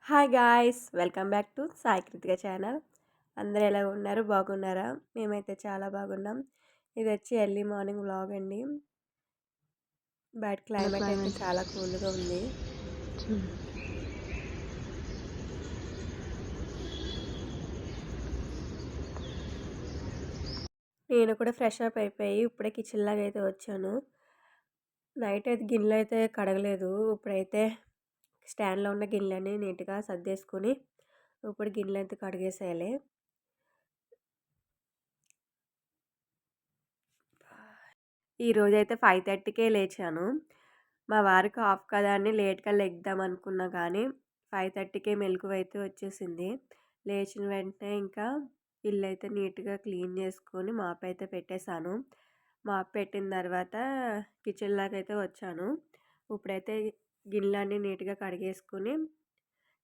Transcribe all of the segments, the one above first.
Hi guys! Welcome back to Sai Krittika channel. అందరూ ఎలా ఉన్నారు? బాగున్నారా? మేమైతే చాలా బాగున్నాం. ఇదొచ్చి ఎర్లీ మార్నింగ్ వ్లాగ్ అండి. బయట క్లైమేట్ అయితే క్లైమేట్ చాలా కూల్‌గా ఉంది. నేను కూడా ఫ్రెష్ అప్ అయిపోయి ఇప్పుడే కిచెన్‌లోకి అయితే వచ్చాను. నైట్ అయితే గిన్నెలైతే కడగలేదు. ఇప్పుడైతే స్టాండ్‌లో ఉన్న గిన్నెలన్నీ నీట్‌గా సర్దేసుకొని ఇప్పుడు గిన్నెలైతే కడిగేసేయాలి. ఈరోజైతే 5:30కే లేచాను. మా వారికి ఆఫ్ కదా అని లేట్‌గా లెగుద్దాం అనుకున్నా కానీ 5:30కే మెలకువైతే వచ్చేసింది. లేచిన వెంటనే ఇంకా ఇల్లైతే నీట్‌గా క్లీన్ చేసుకొని మాప్ అయితే పెట్టేశాను. మాప్ పెట్టిన తర్వాత కిచెన్‌లోకైతే వచ్చాను. ఇప్పుడైతే గిన్నెలన్నీ నీట్‌గా కడిగేసుకొని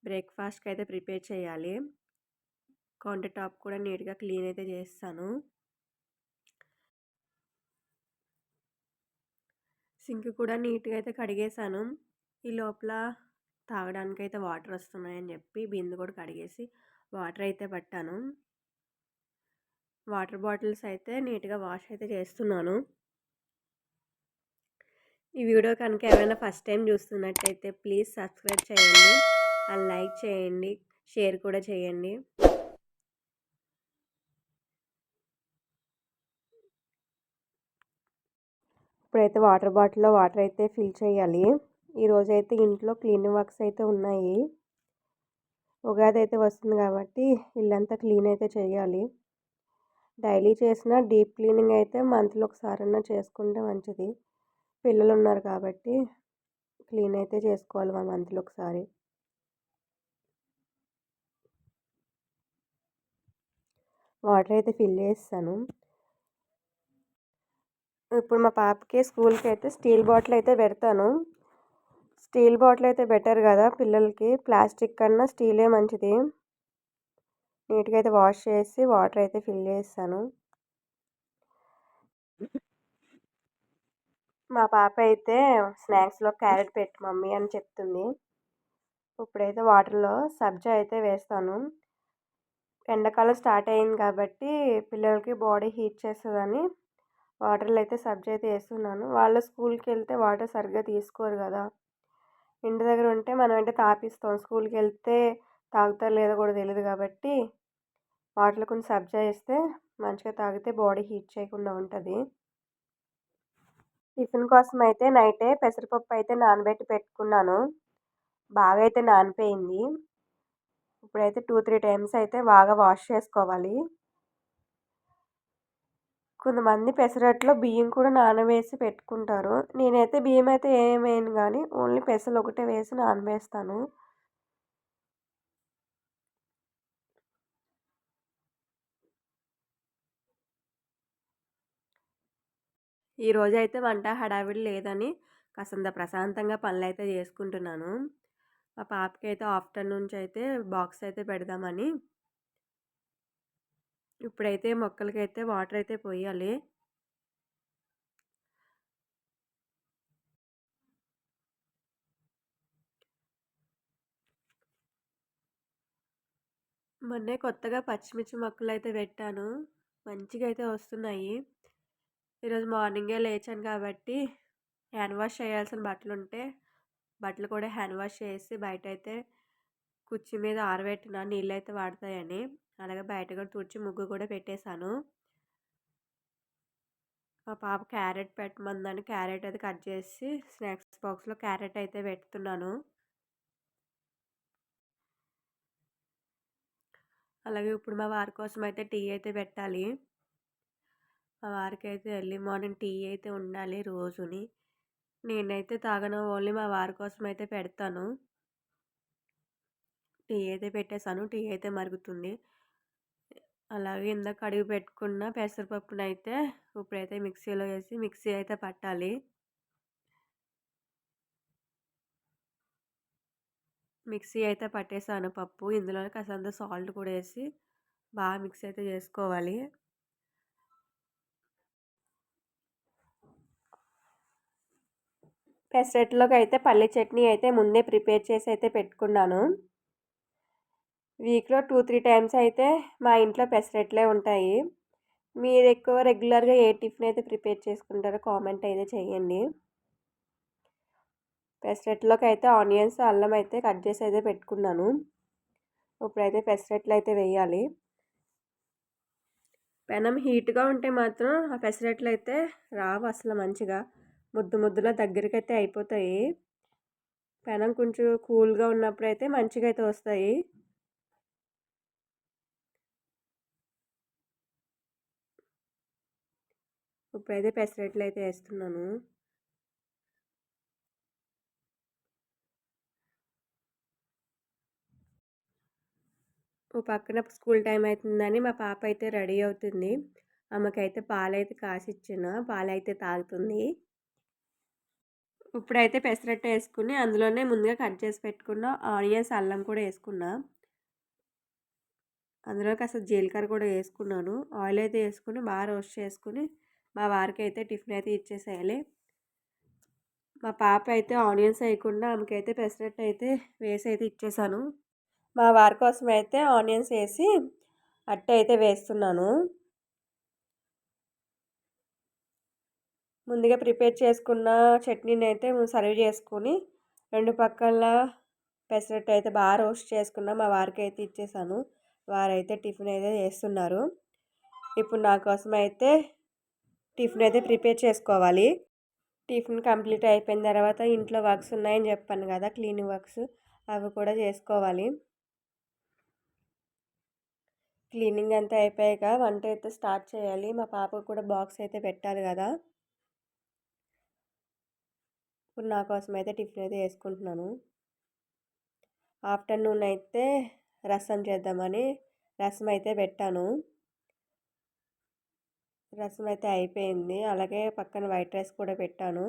బ్రేక్‌ఫాస్ట్‌కి అయితే ప్రిపేర్ చేయాలి. కౌంటర్ టాప్ కూడా నీట్‌గా క్లీన్ అయితే చేసేసాను. సింక్ కూడా నీట్‌గా అయితే కడిగేశాను. ఈ లోపల తాగడానికైతే వాటర్ వస్తున్నాయని చెప్పి బిందె కూడా కడిగేసి వాటర్ అయితే పట్టాను. వాటర్ బాటిల్స్ అయితే నీట్‌గా వాష్ అయితే చేస్తున్నాను. ఈ వీడియో కనుక ఎవరైనా ఫస్ట్ టైం చూస్తున్నట్టయితే ప్లీజ్ సబ్స్క్రైబ్ చేయండి అండ్ లైక్ చేయండి, షేర్ కూడా చేయండి. ఇప్పుడైతే వాటర్ బాటిల్లో వాటర్ అయితే ఫిల్ చేయాలి. ఈరోజైతే ఇంట్లో క్లీనింగ్ వర్క్స్ అయితే ఉన్నాయి. ఉగాది అయితే వస్తుంది కాబట్టి ఇల్లంతా క్లీన్ అయితే చేయాలి. డైలీ చేసిన డీప్ క్లీనింగ్ అయితే మంత్లో ఒకసారన్నా చేసుకుంటే మంచిది. పిల్లలు ఉన్నారు కాబట్టి క్లీన్ అయితే చేసుకోవాలి మంత్లో ఒకసారి. వాటర్ అయితే ఫిల్ చేస్తాను. ఇప్పుడు మా పాపకి స్కూల్కి అయితే స్టీల్ బాటిల్ అయితే పెడతాను. స్టీల్ బాటిల్ అయితే బెటర్ కదా పిల్లలకి. ప్లాస్టిక్ కన్నా స్టీలే మంచిది. నీట్గా అయితే వాష్ చేసి వాటర్ అయితే ఫిల్ చేస్తాను. మా పాప అయితే స్నాక్స్లో క్యారెట్ పెట్టు మమ్మీ అని చెప్తుంది. ఇప్పుడైతే వాటర్లో సబ్జా అయితే వేస్తాను. ఎండాకాలం స్టార్ట్ అయింది కాబట్టి పిల్లలకి బాడీ హీట్ చేస్తుందని వాటర్లో అయితే సబ్జా అయితే వేస్తున్నాను. వాళ్ళు స్కూల్కి వెళ్తే వాటర్ సరిగ్గా తీసుకోరు కదా. ఇంటి దగ్గర ఉంటే మనం అంటే తాపిస్తాం. స్కూల్కి వెళ్తే తాగుతారో లేదో కూడా తెలియదు కాబట్టి వాటర్లో కొంచెం సబ్జా వేస్తే మంచిగా తాగితే బాడీ హీట్ చేయకుండా ఉంటుంది. టిఫిన్ కోసం అయితే నైటే పెసరపప్పు అయితే నానబెట్టి పెట్టుకున్నాను. బాగా అయితే నానిపోయింది. ఇప్పుడైతే 2-3 టైమ్స్ అయితే బాగా వాష్ చేసుకోవాలి. కొంతమంది పెసరట్లో బియ్యం కూడా నానవేసి పెట్టుకుంటారు. నేనైతే బియ్యం అయితే ఏం వేయను కానీ ఓన్లీ పెసలు ఒకటే వేసి నానవేస్తాను. ఈరోజైతే వంట హడావిడి లేదని కాసంత ప్రశాంతంగా పనులైతే చేసుకుంటున్నాను. మా పాపకి అయితే ఆఫ్టర్నూన్ నుంచి అయితే బాక్స్ అయితే పెడదామని ఇప్పుడైతే మొక్కలకైతే వాటర్ అయితే పోయాలి. మొన్నే కొత్తగా పచ్చిమిర్చి మొక్కలు అయితే పెట్టాను. మంచిగా అయితే వస్తున్నాయి. ఈరోజు మార్నింగే లేచాను కాబట్టి హ్యాండ్ వాష్ చేయాల్సిన బట్టలు ఉంటే బట్టలు కూడా హ్యాండ్ వాష్ చేసి బయట అయితే కుర్చీ మీద ఆరబెట్టిన నీళ్ళు అయితే వాడతాయని. అలాగే బయట కూడా తుడిచి ముగ్గు కూడా పెట్టేశాను. మా పాప క్యారెట్ పెట్టమందని క్యారెట్ అయితే కట్ చేసి స్నాక్స్ బాక్స్లో క్యారెట్ అయితే పెడుతున్నాను. అలాగే ఇప్పుడు మా వారి కోసం అయితే టీ అయితే పెట్టాలి. మా వారికి అయితే ఎర్లీ మార్నింగ్ టీ అయితే ఉండాలి రోజుని. నేనైతే తాగను, ఓన్లీ మా వారి కోసం అయితే పెడతాను. టీ అయితే పెట్టేశాను. టీ అయితే మరుగుతుంది. అలాగే ఇందాక కడిగి పెట్టుకున్న పెసరపప్పునైతే ఇప్పుడైతే మిక్సీలో వేసి మిక్సీ అయితే పట్టాలి. మిక్సీ అయితే పట్టేసాను పప్పు. ఇందులోనే కాసంత సాల్ట్ కూడా వేసి బాగా మిక్స్ అయితే చేసుకోవాలి. పెసరట్లోకి అయితే పల్లి చట్నీ అయితే ముందే ప్రిపేర్ చేసి అయితే పెట్టుకున్నాను. వీక్లో 2-3 టైమ్స్ అయితే మా ఇంట్లో పెసరట్లే ఉంటాయి. మీరు ఎక్కువ రెగ్యులర్గా ఏ టిఫిన్ అయితే ప్రిపేర్ చేసుకుంటారో కామెంట్ అయితే చేయండి. పెసరట్లోకి అయితే ఆనియన్స్ అల్లం అయితే కట్ చేసి అయితే పెట్టుకున్నాను. ఇప్పుడైతే పెసరట్లు అయితే వేయాలి. పెనం హీట్గా ఉంటే మాత్రం ఆ పెసరట్లు అయితే రావు అసలు మంచిగా, ముద్దులా దగ్గరికి అయితే అయిపోతాయి. పెనం కొంచెం కూల్గా ఉన్నప్పుడు అయితే మంచిగా అయితే వస్తాయి. ఇప్పుడైతే పెసరట్లు అయితే వేస్తున్నాను. ఓ పక్కన స్కూల్ టైం అవుతుందని మా పాప అయితే రెడీ అవుతుంది. ఆమెకైతే పాలైతే కాసిచ్చిన, పాలైతే తాగుతుంది. ఇప్పుడైతే పెసరట్టు వేసుకుని అందులోనే ముందుగా కట్ చేసి పెట్టుకున్న ఆనియన్స్ అల్లం కూడా వేసుకున్నా. అందులో కాస్త జీలకర్ర కూడా వేసుకున్నాను. ఆయిల్ అయితే వేసుకుని బాగా రోస్ట్ చేసుకుని మా వారికి అయితే టిఫిన్ అయితే ఇచ్చేసేయాలి. మా పాప అయితే ఆనియన్స్ వేయకుండా ఆమెకైతే పెసరట్టు అయితే వేసి అయితే ఇచ్చేసాను. మా వారి కోసం అయితే ఆనియన్స్ వేసి అట్టు అయితే వేస్తున్నాను. ముందుగా ప్రిపేర్ చేసుకున్న చట్నీని అయితే సర్వ్ చేసుకొని 2 పక్కల పెసరట్టు అయితే బాగా రోస్ట్ చేసుకున్న మా వారికి అయితే ఇచ్చేసాను. వారైతే టిఫిన్ అయితే చేస్తున్నారు. ఇప్పుడు నా కోసం అయితే టిఫిన్ అయితే ప్రిపేర్ చేసుకోవాలి. టిఫిన్ కంప్లీట్ అయిపోయిన తర్వాత ఇంట్లో వర్క్స్ ఉన్నాయని చెప్పాను కదా, క్లీనింగ్ వర్క్స్, అవి కూడా చేసుకోవాలి. క్లీనింగ్ అంతా అయిపోయాక వంట అయితే స్టార్ట్ చేయాలి. మా పాపకు కూడా బాక్స్ అయితే పెట్టాలి కదా. ఇప్పుడు నా కోసం అయితే టిఫిన్ అయితే వేసుకుంటున్నాను. ఆఫ్టర్నూన్ అయితే రసం చేద్దామని రసం అయితే పెట్టాను. రసం అయితే అయిపోయింది. అలాగే పక్కన వైట్ రైస్ కూడా పెట్టాను.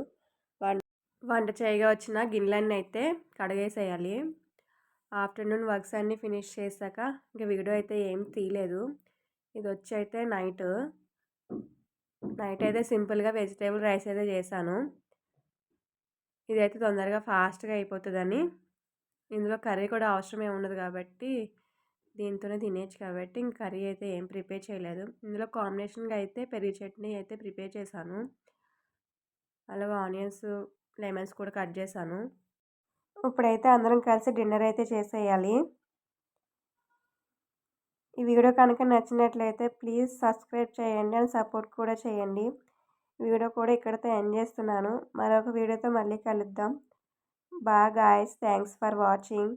వంట చేయగా వచ్చిన గిన్నెలన్నీ అయితే కడిగేసేయాలి. ఆఫ్టర్నూన్ వర్క్స్ అన్నీ ఫినిష్ చేశాక ఇంకా వీడియో అయితే ఏం తీయలేదు. ఇది వచ్చి అయితే నైట్ అయితే సింపుల్గా వెజిటేబుల్ రైస్ అయితే చేశాను. ఇదైతే తొందరగా ఫాస్ట్గా అయిపోతుందని, ఇందులో కర్రీ కూడా అవసరం ఏమి ఉండదు కాబట్టి దీంతోనే తినేయచ్చు కాబట్టి ఇంక కర్రీ అయితే ఏం ప్రిపేర్ చేయలేదు. ఇందులో కాంబినేషన్గా అయితే పెరుగు చట్నీ అయితే ప్రిపేర్ చేశాను. అలాగే ఆనియన్స్ లెమన్స్ కూడా కట్ చేశాను. ఇప్పుడైతే అందరం కలిసి డిన్నర్ అయితే చేసేయాలి. ఈ వీడియో కనుక నచ్చినట్లయితే ప్లీజ్ సబ్స్క్రైబ్ చేయండి అండ్ సపోర్ట్ కూడా చేయండి. వీడియో కూడా ఇక్కడితో ఎండ్ చేస్తున్నాను. మరొక వీడియోతో మళ్ళీ కలుద్దాం. Bye guys, thanks for watching.